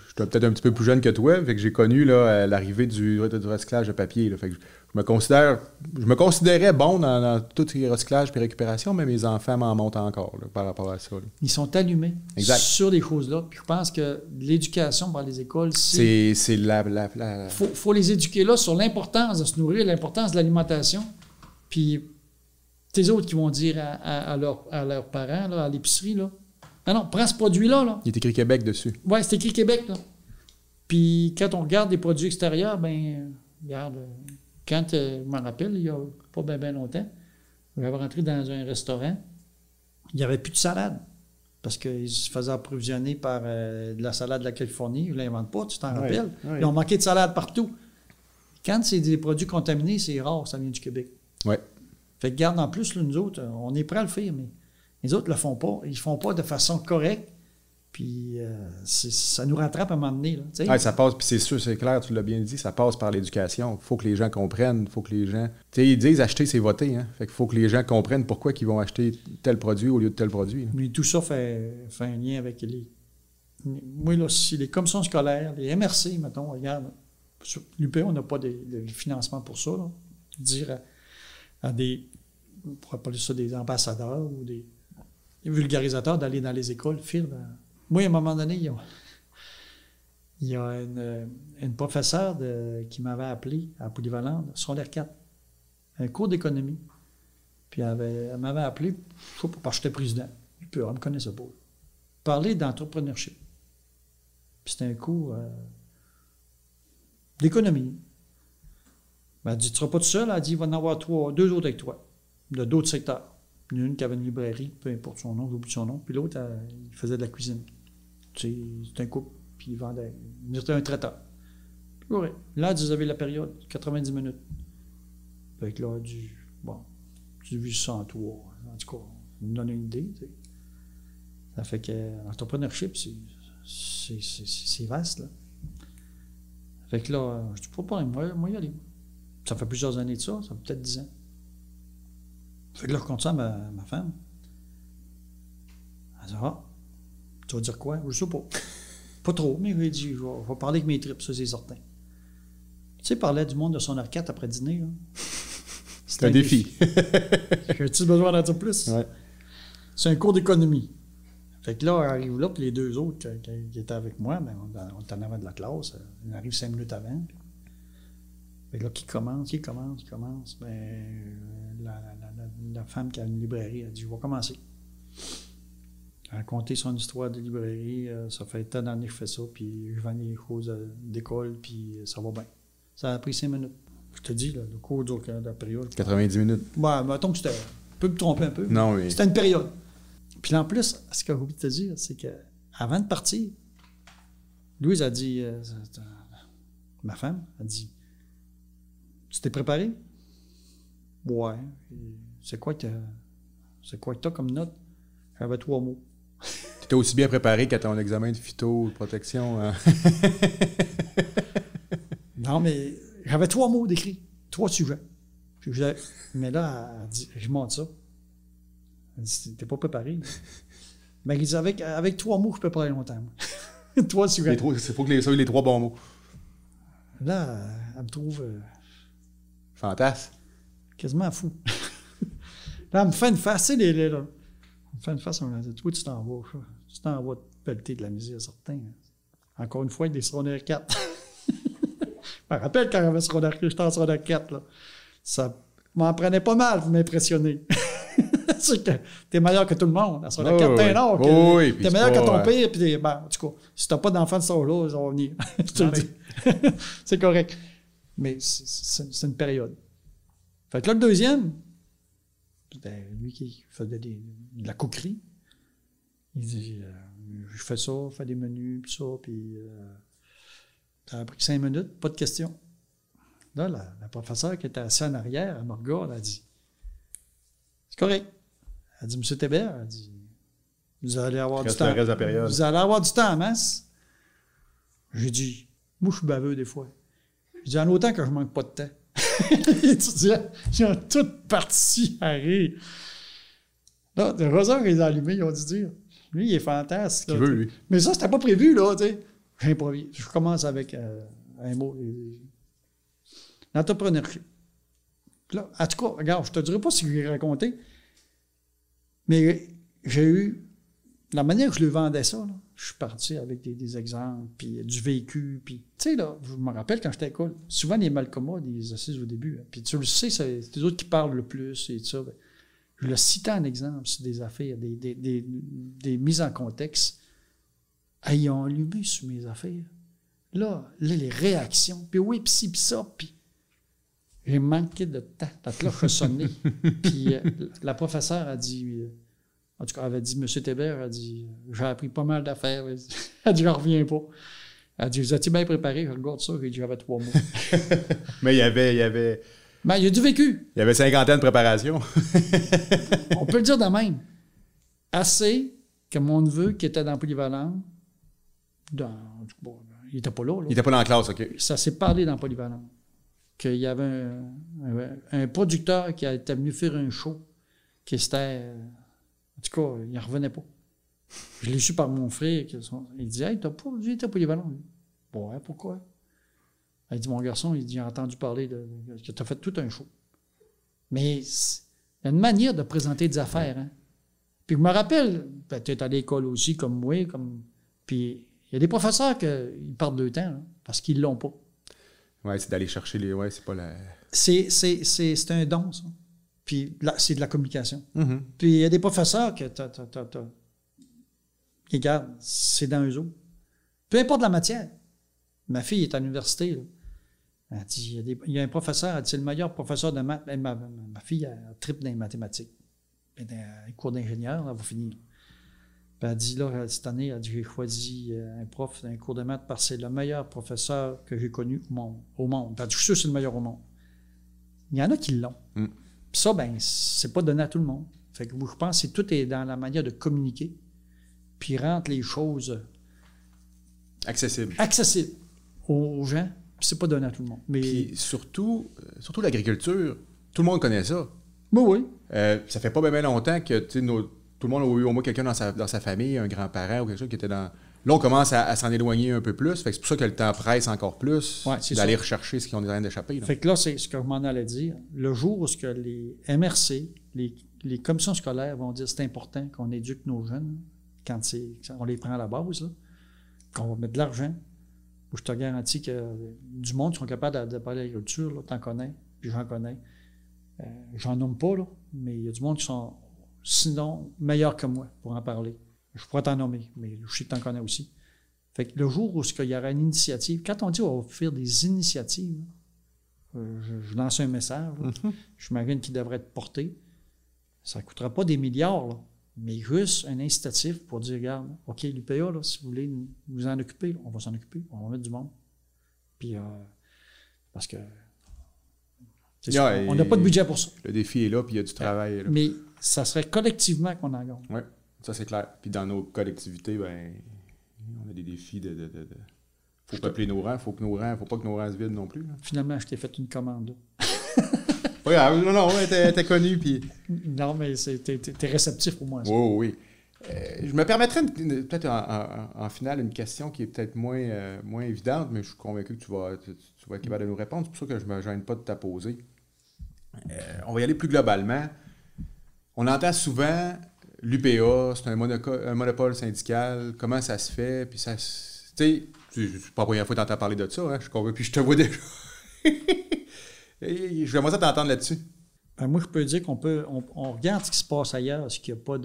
suis peut-être un petit peu plus jeune que toi, fait que j'ai connu là, l'arrivée du recyclage de papier. Là, fait que je me considérais bon dans tout les recyclages et récupération, mais mes enfants m'en montent encore là, par rapport à ça. Là. Ils sont allumés sur des choses-là. Puis je pense que l'éducation par les écoles, c'est la... Faut les éduquer là sur l'importance de se nourrir, l'importance de l'alimentation. Puis tes autres qui vont dire à leurs parents, là, à l'épicerie, là, non, prends ce produit-là. Là. Il est écrit Québec dessus. Oui, c'est écrit Québec. Là. Puis quand on regarde des produits extérieurs, ben regarde, quand, je m'en rappelle, il n'y a pas bien longtemps, j'avais rentré dans un restaurant, il n'y avait plus de salade. Parce qu'ils se faisaient approvisionner par de la salade de la Californie. Ils ne l'inventent pas, tu t'en rappelles. Ils ont manqué de salade partout. Quand c'est des produits contaminés, c'est rare, ça vient du Québec. Oui. Fait que garde en plus, là, nous autres, on est prêts à le faire, mais les autres ne le font pas. Ils ne font pas de façon correcte. Puis ça nous rattrape à un moment donné. Là, ça passe, puis c'est sûr, c'est clair, tu l'as bien dit, ça passe par l'éducation. Il faut que les gens comprennent, il faut que les gens... Tu sais, ils disent acheter, c'est voter. Hein? Fait qu'il faut que les gens comprennent pourquoi ils vont acheter tel produit au lieu de tel produit. Là. Mais tout ça fait un lien avec les... Moi, là, si les commissions scolaires, les MRC, mettons, regarde, sur l'UPA, on n'a pas de financement pour ça. Là. Dire à des... On pourrait appeler ça des ambassadeurs ou des vulgarisateurs d'aller dans les écoles, Moi, à un moment donné, il y a une professeure qui m'avait appelé à Polyvalente, secondaire 4, un cours d'économie. Puis elle m'avait appelé, je sais pas, parce que j'étais président. Elle ne me connaissait pas. Parler d'entrepreneurship. Puis c'était un cours d'économie. Ben, elle dit, tu ne seras pas tout seul. Elle dit, il va en avoir deux autres avec toi, de d'autres secteurs. Il y en a une qui avait une librairie, peu importe son nom, j'oublie son nom. Puis l'autre, il faisait de la cuisine. C'est un couple, puis il vendait. C'était un traiteur. Ouais. Là, vous avez la période, 90 minutes. Fait que là, j'ai vu 103. En tout cas, ça me donne une idée. T'sais. Ça fait que l'entrepreneurship, c'est vaste. Là. Fait que là, je dis pas de problème, moi y aller. Ça fait plusieurs années de ça, ça fait peut-être 10 ans. Fait que là, je compte ça à ma femme. Elle dit, tu vas dire quoi? Je sais pas. Pas trop, mais j'ai dit, je vais parler avec mes tripes, ça c'est certain. Tu sais, il parlait du monde de son R4 après dîner. Là. C'est un défi. As-tu besoin d'en dire plus? Ouais. C'est un cours d'économie. Fait que là, on arrive là, puis les deux autres qui étaient avec moi, ben, on est en avant de la classe. On arrive 5 minutes avant. Fait que là, qui commence, ben, la femme qui a une librairie, elle dit, je vais commencer. Elle a raconté son histoire de librairie. Ça fait tant d'années que je fais ça, puis je vends des choses d'école, puis ça va bien. Ça a pris 5 minutes. Je te dis, là, le cours dure de la période. 90 minutes. Ouais, mettons que c'était... Je peux me tromper un peu. Non, oui. C'était une période. Puis là, en plus, ce que j'ai oublié de te dire, c'est qu'avant de partir, Louise a dit, ma femme a dit, tu t'es préparé? Ouais. C'est quoi que t'as comme note? J'avais 3 mots. Tu étais aussi bien préparé qu'à ton examen de phyto, de protection. Hein? Non, mais j'avais 3 mots d'écrit, 3 sujets. Mais là, elle dit, je monte ça. Elle dit, t'es pas préparé. Mais il dit, avec 3 mots, je peux parler longtemps. 3 sujets. Il faut que ça ait les 3 bons mots. Là, elle me trouve Fantasme. quasiment fou. Là, elle me fait une face, là. Elle me fait une face, on m'a dit, toi, tu t'en vas te pelleter de la misère, certain. Encore une fois, avec des secondaires 4. Je me rappelle quand j'étais en secondaire 4, là. Ça m'en prenait pas mal pour m'impressionner. C'est que t'es meilleur que tout le monde. À secondaire 4, t'es un oui, t'es meilleur que ton pire, puis en tout cas, si t'as pas d'enfants de ça là, ils vont venir. Je te le dis. C'est correct. Mais c'est une période. Fait que là, le deuxième, c'était lui qui faisait de la coquerie. Il dit, je fais ça, je fais des menus, puis ça, puis ça a pris 5 minutes, pas de questions. Là, la professeure qui était assise en arrière, elle me regarde, elle a dit, c'est correct. Elle a dit, M. Thébert, elle a dit, vous allez avoir du temps. Vous allez avoir du temps en masse. J'ai dit, moi, je suis baveux des fois. J'ai dit, en autant que je manque pas de temps. Les étudiants, ils ont tous parti à rire. Là, heureusement qu'ils ont allumé, ils ont dû dire, lui, il est fantastique. Il veut, lui. Mais ça, c'était pas prévu, là, tu sais. J'improvise. Je commence avec un mot. L'entrepreneuriat. Là, en tout cas, regarde, je te dirai pas si je l'ai raconté, mais j'ai eu... La manière que je lui vendais ça, là, je suis parti avec des exemples, puis du vécu, puis... Tu sais, là, je me rappelle quand j'étais à l'école, souvent les malcommodes, ils assisent au début, hein, puis tu le sais, c'est les autres qui parlent le plus, et tout ça. Ben, je le citais en exemple sur des affaires, des mises en contexte. Ah, ils ont allumé sur mes affaires. Là, les réactions, puis oui, puis ci, puis ça, puis... J'ai manqué de temps. La cloche a sonné. Puis la professeure a dit... en tout cas, elle avait dit, M. Thébert, elle a dit, j'ai appris pas mal d'affaires. Elle a dit, je reviens pas. Elle a dit, vous étiez bien préparé? Je regarde ça. J'ai dit, j'avais 3 mots. Mais il y avait... Ben, il y a du vécu. Il y avait 50 ans de préparation. On peut le dire de même. Assez que mon neveu, qui était dans Polyvalent, il n'était pas là. Il n'était pas dans la classe, OK. Ça s'est parlé dans Polyvalent. Qu'il y avait un producteur qui était venu faire un show, qui c'était... En tout cas, il n'en revenait pas. Je l'ai su par mon frère. Il dit, hey, t'as pas été Polyvalent? Bon, ouais, pourquoi? Il dit, mon garçon, il a entendu parler que tu as fait tout un show. Mais il y a une manière de présenter des affaires. Hein? Puis je me rappelle, peut-être à l'école aussi, comme moi, puis il y a des professeurs qui partent de temps hein, parce qu'ils ne l'ont pas. Oui, c'est d'aller chercher les... Ouais, c'est pas la... C'est un don, ça. Puis c'est de la communication. Mm-hmm. Puis il y a des professeurs que regarde, c'est dans eux autres. Peu importe la matière. Ma fille est à l'université. Là. Elle dit, il y a un professeur, elle dit, c'est le meilleur professeur de maths. Ma fille, elle triple dans les mathématiques. Dans les cours d'ingénieur, elle va finir. Puis elle dit, là, cette année, elle dit, j'ai choisi un prof d'un cours de maths parce que c'est le meilleur professeur que j'ai connu au monde. Puis elle dit, je suis sûr que c'est le meilleur au monde. Il y en a qui l'ont. Mm. Puis ça, ben, c'est pas donné à tout le monde. Fait que je pense que tout est dans la manière de communiquer, puis rendre les choses accessibles aux gens, puis c'est pas donné à tout le monde. Mais puis surtout l'agriculture, tout le monde connaît ça. Ben oui. Ça fait pas bien longtemps que tout le monde a eu au moins quelqu'un dans sa famille, un grand-parent ou quelque chose qui était dans Là, on commence à s'en éloigner un peu plus. Fait que c'est pour ça que le temps presse encore plus d'aller rechercher ce qu'on est en train d'échapper. Fait que là, c'est ce que je m'en allais dire. Le jour où ce que les MRC, les commissions scolaires vont dire c'est important qu'on éduque nos jeunes quand on les prend à la base, là, qu'on va mettre de l'argent, où je te garantis que du monde qui sont capables de parler d'agriculture, là, t'en connais, puis j'en connais. J'en nomme pas, là, mais il y a du monde qui sont, sinon, meilleurs que moi pour en parler. Je pourrais t'en nommer, mais je sais que t'en connais aussi. Fait que le jour où il y aura une initiative, quand on dit on va faire des initiatives, je lance un message, j'imagine qu'il devrait être porté. Ça ne coûtera pas des milliards, là, mais juste un incitatif pour dire, regarde, OK, l'UPA, là, si vous voulez vous en occuper, là, on va s'en occuper, on va mettre du monde. Puis, parce que on n'a pas de budget pour ça. Le défi est là, puis il y a du travail. Là. Mais ça serait collectivement qu'on en gagne. Oui, ça c'est clair. Puis dans nos collectivités, ben, on a des défis de faut peupler nos rangs, faut pas que nos rangs se vident non plus. Là. Finalement, je t'ai fait une commande. Oui, non, t'es connu. Puis... Non, mais t'es réceptif pour moi. Ça. Oui. Je me permettrais peut-être en finale une question qui est peut-être moins évidente, mais je suis convaincu que tu vas être capable de nous répondre. C'est pour ça que je ne me gêne pas de te poser. On va y aller plus globalement. On entend souvent l'UPA, c'est un monopole syndical. Comment ça se fait? Puis ça, tu sais, c'est pas la première fois que tu entends parler de ça. Hein? Je suis convaincu, puis je te vois déjà. J'aimerais ça t'entendre là-dessus. Ben moi, je peux dire qu'on regarde ce qui se passe ailleurs, est-ce qu'il n'y a pas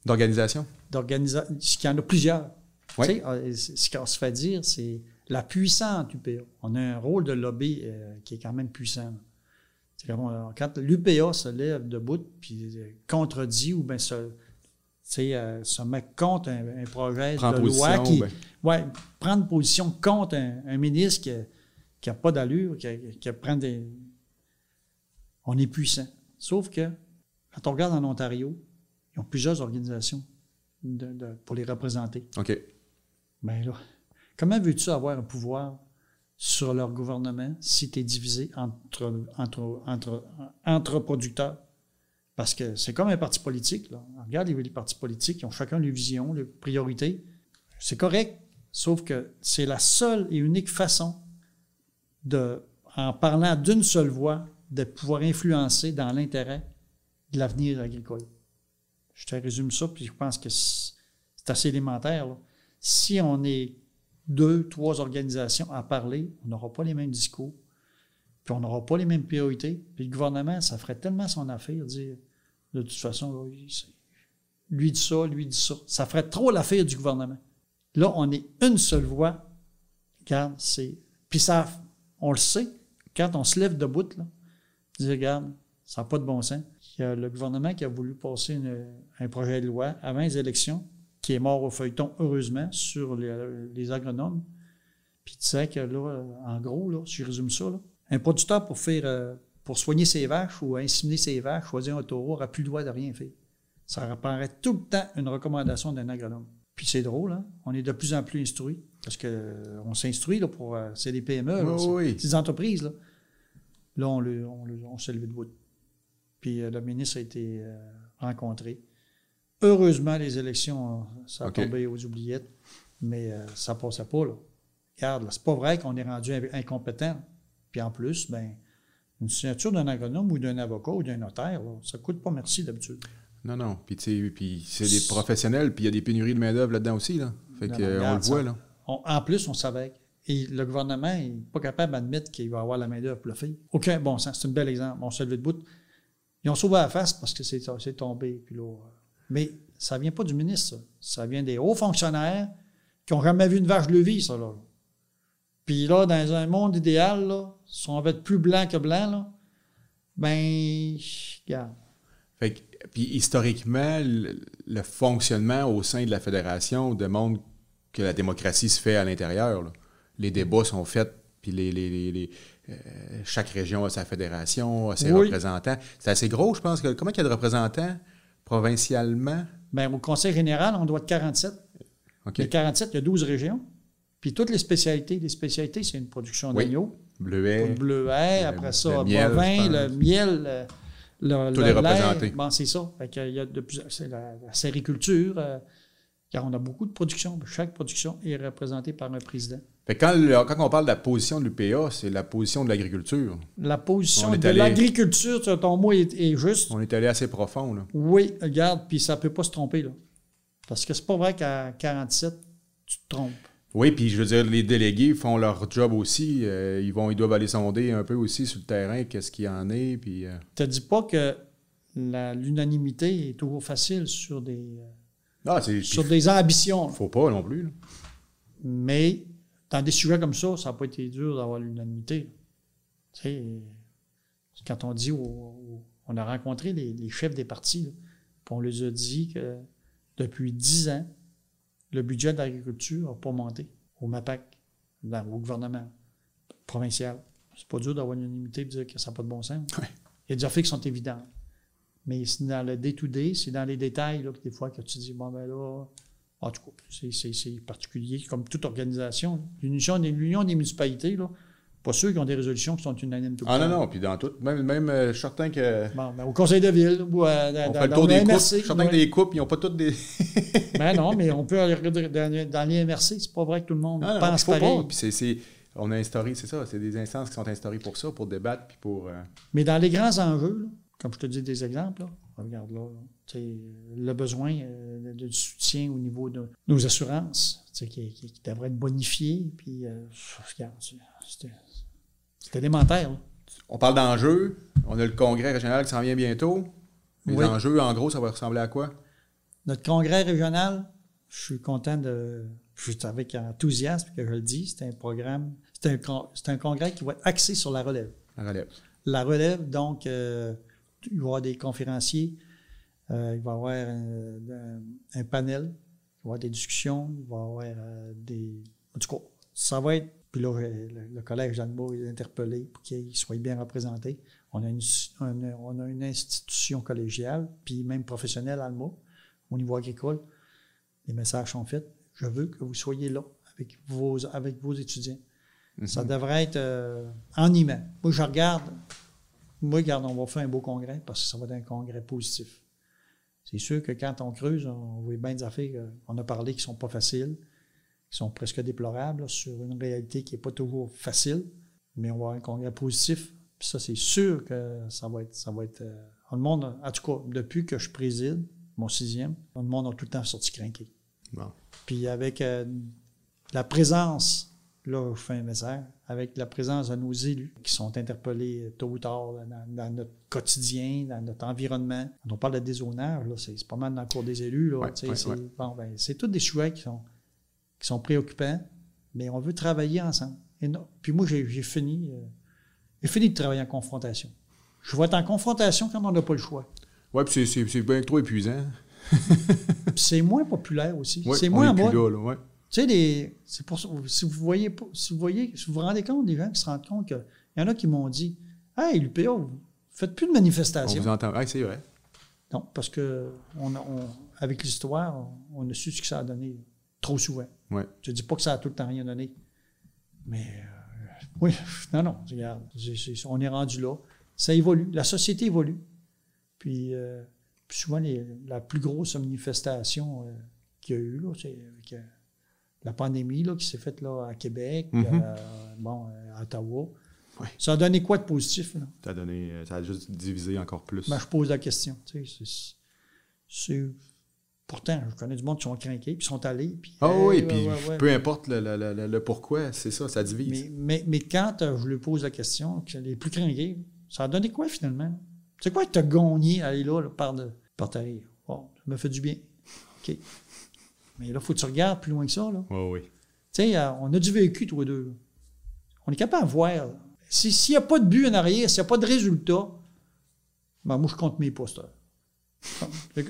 d'organisation? Est-ce qu'il y en a plusieurs? Oui. Tu sais, ce qu'on se fait dire, c'est la puissante UPA. On a un rôle de lobby qui est quand même puissant. Quand l'UPA se lève debout puis contredit ou bien se met contre un projet de loi qui... prendre position contre un ministre qui n'a pas d'allure, qui prend des... On est puissant. Sauf que, quand on regarde en Ontario, ils ont plusieurs organisations pour les représenter. OK. Bien là, comment veux-tu avoir un pouvoir sur leur gouvernement si tu es divisé entre producteurs? Parce que c'est comme un parti politique. Là. On regarde les partis politiques, ils ont chacun leurs visions, leurs priorités. C'est correct, sauf que c'est la seule et unique façon en parlant d'une seule voix, de pouvoir influencer dans l'intérêt de l'avenir agricole. Je te résume ça, puis je pense que c'est assez élémentaire. Là. Si on est 2, 3 organisations à parler, on n'aura pas les mêmes discours, puis on n'aura pas les mêmes priorités, puis le gouvernement, ça ferait tellement son affaire, dire, de toute façon, lui dit ça, lui dit ça. Ça ferait trop l'affaire du gouvernement. Là, on est une seule voix. Regarde, c'est... Puis ça, on le sait, quand on se lève debout, là, dire, regarde, ça n'a pas de bon sens. Il y a le gouvernement qui a voulu passer un projet de loi avant les élections, qui est mort au feuilleton, heureusement, sur les agronomes. Puis il disait que là, en gros, là, si je résume ça, là, un producteur pour soigner ses vaches ou inséminer ses vaches, choisir un taureau, n'aura plus le droit de rien faire. Ça apparaît tout le temps une recommandation d'un agronome. Puis c'est drôle, hein? On est de plus en plus instruits, parce qu'on s'instruit là, pour... c'est des PME, là, c'est des entreprises, là. Là, on s'est levé debout. Puis le ministre a été rencontré. Heureusement, les élections, ça a tombé aux oubliettes, mais ça ne passait pas. Là. Regarde, là, c'est pas vrai qu'on est rendu incompétent. Puis en plus, ben, une signature d'un agronome ou d'un avocat ou d'un notaire, là, ça ne coûte pas merci d'habitude. Non. Puis c'est des professionnels, puis il y a des pénuries de main-d'œuvre là-dedans aussi. Là. Fait qu'on le voit. Là. En plus, on savait. Et le gouvernement n'est pas capable d'admettre qu'il va avoir la main-d'œuvre pour le faire. Aucun bon sens. C'est un bel exemple. On s'est levé debout. Ils ont sauvé la face parce que c'est tombé. Puis là, mais ça ne vient pas du ministre, ça. Ça vient des hauts fonctionnaires qui n'ont jamais vu une vache levée, ça, là. Puis là, dans un monde idéal, là, si on veut être plus blanc que blanc, là, ben, regarde. Fait que, puis historiquement, le fonctionnement au sein de la fédération démontre que la démocratie se fait à l'intérieur, là. Les débats sont faits, puis chaque région a sa fédération, a ses représentants. C'est assez gros, je pense. Comment il y a de représentants provincialement? Bien, au Conseil général, on doit être 47. OK. Les 47, il y a 12 régions. Puis toutes les spécialités. Les spécialités, c'est une production d'agneaux. Bleuet, après ça, bovin, le miel, tous les représentés. Bon, c'est ça. Fait qu'il y a c'est la sériculture. car on a beaucoup de production. Chaque production est représentée par un président. Fait que quand on parle de la position de l'UPA, c'est la position de l'agriculture. La position de l'agriculture, ton mot est juste. On est allé assez profond, là. Oui, regarde, puis ça ne peut pas se tromper, là. Parce que c'est pas vrai qu'à 47, tu te trompes. Oui, puis je veux dire, les délégués font leur job aussi. Ils doivent aller sonder un peu aussi sur le terrain, qu'est-ce qu'il y en est. Puis, te dis pas que l'unanimité est toujours facile sur des, des ambitions. Faut pas non plus. Là. Mais dans des sujets comme ça n'a pas été dur d'avoir l'unanimité. Tu sais, quand on dit, on a rencontré les chefs des partis, là, puis on les a dit que depuis 10 ans, le budget de l'agriculture n'a pas monté au MAPAC, au gouvernement provincial. C'est pas dur d'avoir une unanimité et de dire que ça n'a pas de bon sens. Ouais. Il y a des affaires qui sont évidentes. Mais c'est dans le day-to-day, c'est dans les détails, là, que des fois, que tu dis, bon, ben là, en tout cas, c'est particulier, comme toute organisation. L'Union des municipalités, là, pas ceux qui ont des résolutions qui sont unanimes tout le temps. Ah non, puis dans tout, même je suis certain que... Bon, ben, au conseil de ville, ou on fait le tour des coupes. Je suis certain que les coupes, ils n'ont pas toutes des... Ben non, mais on peut aller regarder dans les MRC, c'est pas vrai que tout le monde pense pareil. Puis on a instauré, c'est ça, c'est des instances qui sont instaurées pour ça, pour débattre, puis pour... Mais dans les grands enjeux, là, comme je te dis des exemples, là, regarde là, le besoin de soutien au niveau de nos assurances, qui devrait être bonifié, puis regarde, c'est élémentaire. Là. On parle d'enjeux, on a le congrès régional qui s'en vient bientôt. Les enjeux, en gros, ça va ressembler à quoi? Notre congrès régional, je suis content je suis avec enthousiasme que je le dis, c'est un programme, c'est un congrès qui va être axé sur la relève. La relève, donc, il va y avoir des conférenciers, il va y avoir un panel, il va y avoir des discussions, il va y avoir des... En tout cas, ça va être... Puis là, le collège d'Alma est interpellé pour qu'il soit bien représenté. On a une institution collégiale, puis même professionnelle, Alma, au niveau agricole. Les messages sont faits. Je veux que vous soyez là avec vos étudiants. Mm-hmm. Ça devrait être animant. Moi, regarde, on va faire un beau congrès parce que ça va être un congrès positif. C'est sûr que quand on creuse, on voit bien des affaires qu'on a parlé qui ne sont pas faciles, qui sont presque déplorables, là, sur une réalité qui n'est pas toujours facile, mais on va avoir un congrès positif. Puis ça, c'est sûr que ça va être le monde, en tout cas, depuis que je préside, mon 6e, le monde a tout le temps sorti crinqué. Bon. Puis avec la présence, là, je fais un message, avec la présence de nos élus qui sont interpellés tôt ou tard dans notre quotidien, dans notre environnement. Quand on parle de dézonage, là, c'est pas mal dans le cours des élus. Là, Bon, ben, c'est tous des sujets qui sont préoccupants, mais on veut travailler ensemble. Et non, puis moi, j'ai fini de travailler en confrontation. Je vais être en confrontation quand on n'a pas le choix. Oui, puis c'est bien trop épuisant. C'est moins populaire aussi. Ouais, c'est moins en mode. Ouais. Tu sais, c'est pour ça, si vous vous rendez compte des gens qui se rendent compte qu'il y en a qui m'ont dit « Hey, l'UPA, vous faites plus de manifestations. » On vous entend. Ah, c'est vrai. Non, parce que avec l'histoire, on a su ce que ça a donné trop souvent. Ouais. Je ne dis pas que ça a tout le temps rien donné. Mais oui, non, regarde, on est rendu là. Ça évolue. La société évolue. Puis souvent, la plus grosse manifestation qu'il y a eu, là, c'est avec la pandémie là, qui s'est faite là, à Québec, à Ottawa. Ouais. Ça a donné quoi de positif? Là? Ça a juste divisé encore plus. Ben, je pose la question. Pourtant, je connais du monde qui sont craqués, puis sont allés. Puis, oui, puis peu importe le pourquoi, c'est ça, ça divise. Mais quand je lui pose la question, que les plus craqués, ça a donné quoi finalement? C'est quoi que tu as gagné à aller là, par ta rire? Bon, ça me fait du bien. OK. Mais là, il faut que tu regardes plus loin que ça. Là. Oh, oui. Tu sais, on a du vécu, tous les deux. Là. On est capable de voir. Là. S'il n'y a pas de but en arrière, s'il n'y a pas de résultat, ben moi, je compte mes posters.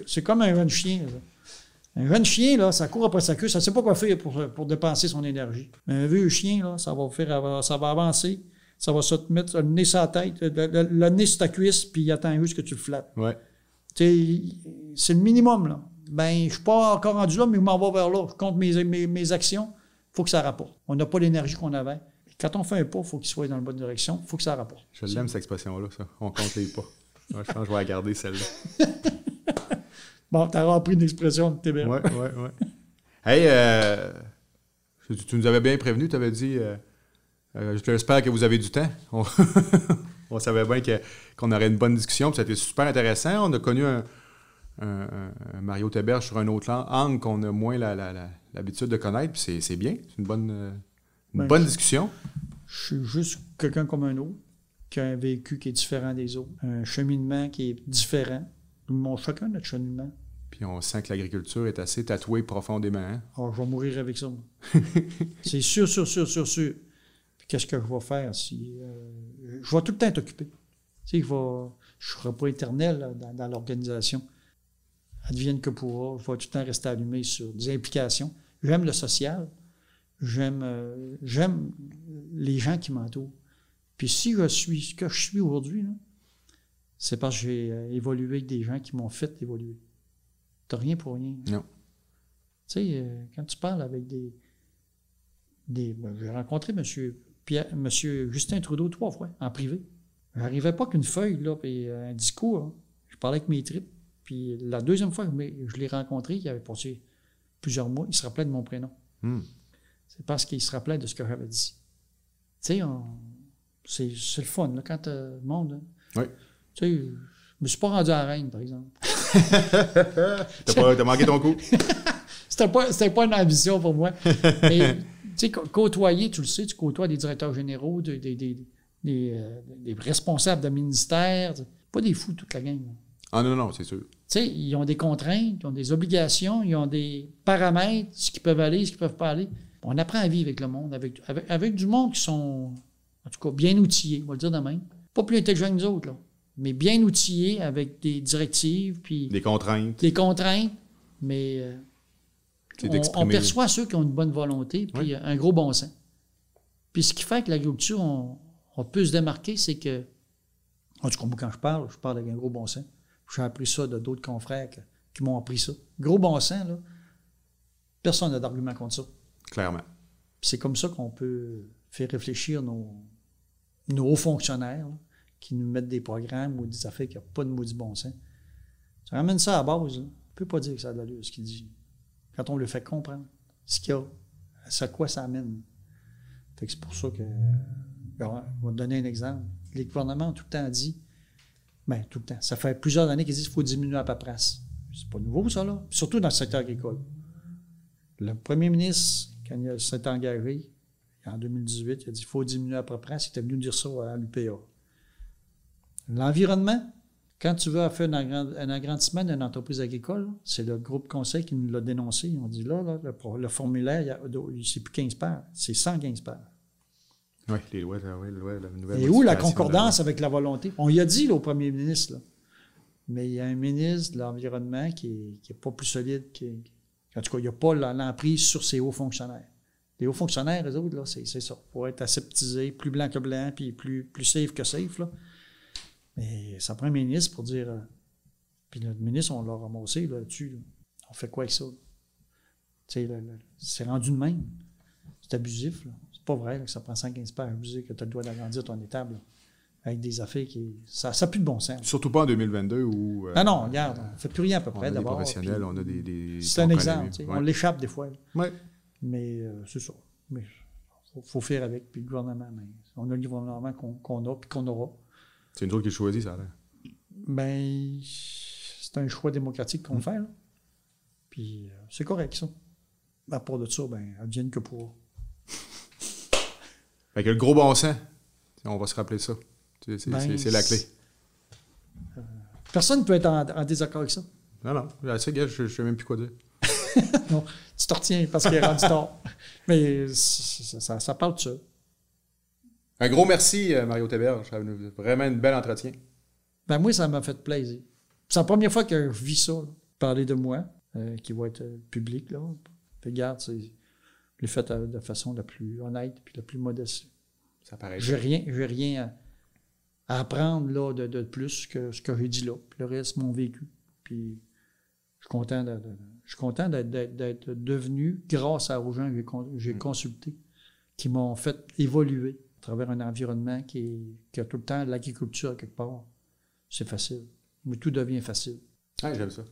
C'est comme un jeune chien. Là. Un jeune chien, là, ça court après sa queue, ça ne sait pas quoi faire pour dépenser son énergie. Mais un vieux chien, là, ça va avancer, ça va se te mettre le nez sur la tête, le nez sur ta cuisse, puis il attend juste que tu le flattes. Ouais. C'est le minimum, là. Ben, je ne suis pas encore rendu là, mais je m'en vais vers là. Je compte mes actions, il faut que ça rapporte. On n'a pas l'énergie qu'on avait. Quand on fait un pas, il faut qu'il soit dans la bonne direction, il faut que ça rapporte. Je l'aime, cette expression-là, ça. On compte les pas. Ouais, je pense que je vais la garder, celle-là. Bon, tu as appris une expression de TBR. Oui. Hey, tu nous avais bien prévenu, tu avais dit, j'espère que vous avez du temps. On savait bien qu'on aurait une bonne discussion, puis ça a été super intéressant. On a connu un Mario Théberge sur un autre angle qu'on a moins l'habitude de connaître, puis c'est bien, c'est une bonne discussion. Je suis juste quelqu'un comme un autre, qui a un vécu qui est différent des autres, un cheminement qui est différent. Nous avons chacun notre cheminement. Puis on sent que l'agriculture est assez tatouée profondément. Hein? Oh, je vais mourir avec ça. C'est sûr. Puis qu'est-ce que je vais faire si... je vais tout le temps être occupé. Tu sais, je ne serai pas éternel là, dans l'organisation. Advienne que pourra. Je vais tout le temps rester allumé sur des implications. J'aime le social. J'aime les gens qui m'entourent. Puis si je suis ce que je suis aujourd'hui, là, c'est parce que j'ai évolué avec des gens qui m'ont fait évoluer. T'as rien pour rien. Non. Tu sais, quand tu parles avec j'ai rencontré M. Justin Trudeau 3 fois, en privé. J'arrivais pas qu'une feuille, là, puis un discours. Hein. Je parlais avec mes tripes. Puis la deuxième fois que je l'ai rencontré, il avait passé plusieurs mois, il se rappelait de mon prénom. C'est parce qu'il se rappelait de ce que j'avais dit. Tu sais, c'est le fun, là, quand le monde... Hein. Oui. Tu sais, je me suis pas rendu à la reine, par exemple. T'as manqué ton coup? C'était pas une ambition pour moi. Mais, tu sais, côtoyer, tu le sais, tu côtoies des directeurs généraux, des responsables de ministères. Pas des fous, toute la gang. Là. Ah non, c'est sûr. Tu sais, ils ont des contraintes, ils ont des obligations, ils ont des paramètres, ce qu'ils peuvent aller, ce qu'ils peuvent pas aller. On apprend à vivre avec le monde, avec du monde qui sont, en tout cas, bien outillés, on va le dire de même. Pas plus intelligents que nous autres, là, mais bien outillés avec des directives, puis... Des contraintes. Des contraintes, mais on perçoit ceux qui ont une bonne volonté, puis un gros bon sens. Puis ce qui fait que l'agriculture, on peut se démarquer, c'est que, en tout cas, quand je parle avec un gros bon sens. J'ai appris ça de d'autres confrères qui m'ont appris ça. Gros bon sens, là. Personne n'a d'argument contre ça. Clairement. Puis c'est comme ça qu'on peut faire réfléchir nos hauts fonctionnaires là, qui nous mettent des programmes ou des affaires qui n'ont pas de maudit bon sens. Ça ramène ça à la base. Là. On ne peut pas dire que ça a de l'allure, ce qu'il dit. Quand on le fait comprendre, ce qu'il y a, à quoi ça amène. Fait que c'est pour ça que... on va te donner un exemple. Les gouvernements ont tout le temps dit... Bien, tout le temps. Ça fait plusieurs années qu'ils disent qu'il faut diminuer la paperasse. C'est pas nouveau, ça, là. Surtout dans le secteur agricole. Le premier ministre, quand il s'est engagé, en 2018, il a dit qu'il faut diminuer la paperasse. Il était venu dire ça à l'UPA. L'environnement, quand tu veux faire un agrandissement d'une entreprise agricole, c'est le groupe conseil qui nous l'a dénoncé. Ils ont dit là le formulaire, c'est plus 15 pages, c'est 115 pages. Oui, les lois, la nouvelle. Et où la concordance avec la volonté? On y a dit là, au premier ministre, là. Mais il y a un ministre de l'Environnement qui n'est pas plus solide, en tout cas, il n'y a pas l'emprise sur ses hauts fonctionnaires. Les hauts fonctionnaires, eux autres, là, c'est ça. Pour être aseptisé, plus blanc que blanc, puis plus safe que safe. Là. Mais ça prend un ministre pour dire... puis notre ministre, on l'a ramassé là-dessus. Là. On fait quoi avec ça? Tu sais, c'est rendu de même. C'est abusif, là. C'est pas vrai là, que ça prend 115 pages à abuser, que tu as le droit d'agrandir ton étable là, avec des affaires qui... Ça n'a plus de bon sens. Surtout pas en 2022 où... non, regarde, on ne fait plus rien à peu près d'abord. On a des professionnels, on a des c'est un exemple. On l'échappe des fois. Oui. Mais c'est ça. Mais faut faire avec. Puis le gouvernement, mais on a le gouvernement qu'on a puis qu'on aura. C'est une autre qui choisit, ça a l'air. Ben, c'est un choix démocratique qu'on fait. Là. Puis c'est correct, ça. À part de ça, ben, advienne que pourra. Fait que le gros bon sens, on va se rappeler ça. C'est la clé. Personne ne peut être en désaccord avec ça. Non. Je ne sais même plus quoi dire. Non, tu te retiens parce qu'il est rendu tard. Mais ça parle de ça. Un gros merci, Mario Théberge. Vraiment un bel entretien. Ben moi, ça m'a fait plaisir. C'est la première fois que je vis ça, là. Parler de moi, qui va être public. Là. Regarde, je l'ai fait de façon la plus honnête et la plus modeste. Ça paraît. J'ai rien à apprendre là, de plus que ce que j'ai dit là. Puis le reste, mon vécu. Puis je suis content d'être devenu, grâce aux gens que j'ai consultés, qui m'ont fait évoluer à travers un environnement qui a tout le temps l'agriculture quelque part. C'est facile. Mais tout devient facile. Ah, j'aime ça.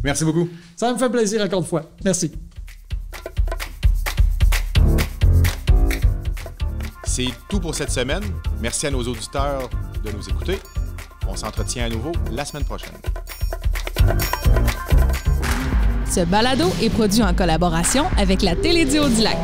Merci beaucoup. Ça me fait plaisir encore une fois. Merci. C'est tout pour cette semaine. Merci à nos auditeurs de nous écouter. On s'entretient à nouveau la semaine prochaine. Ce balado est produit en collaboration avec la Télédio du Lac.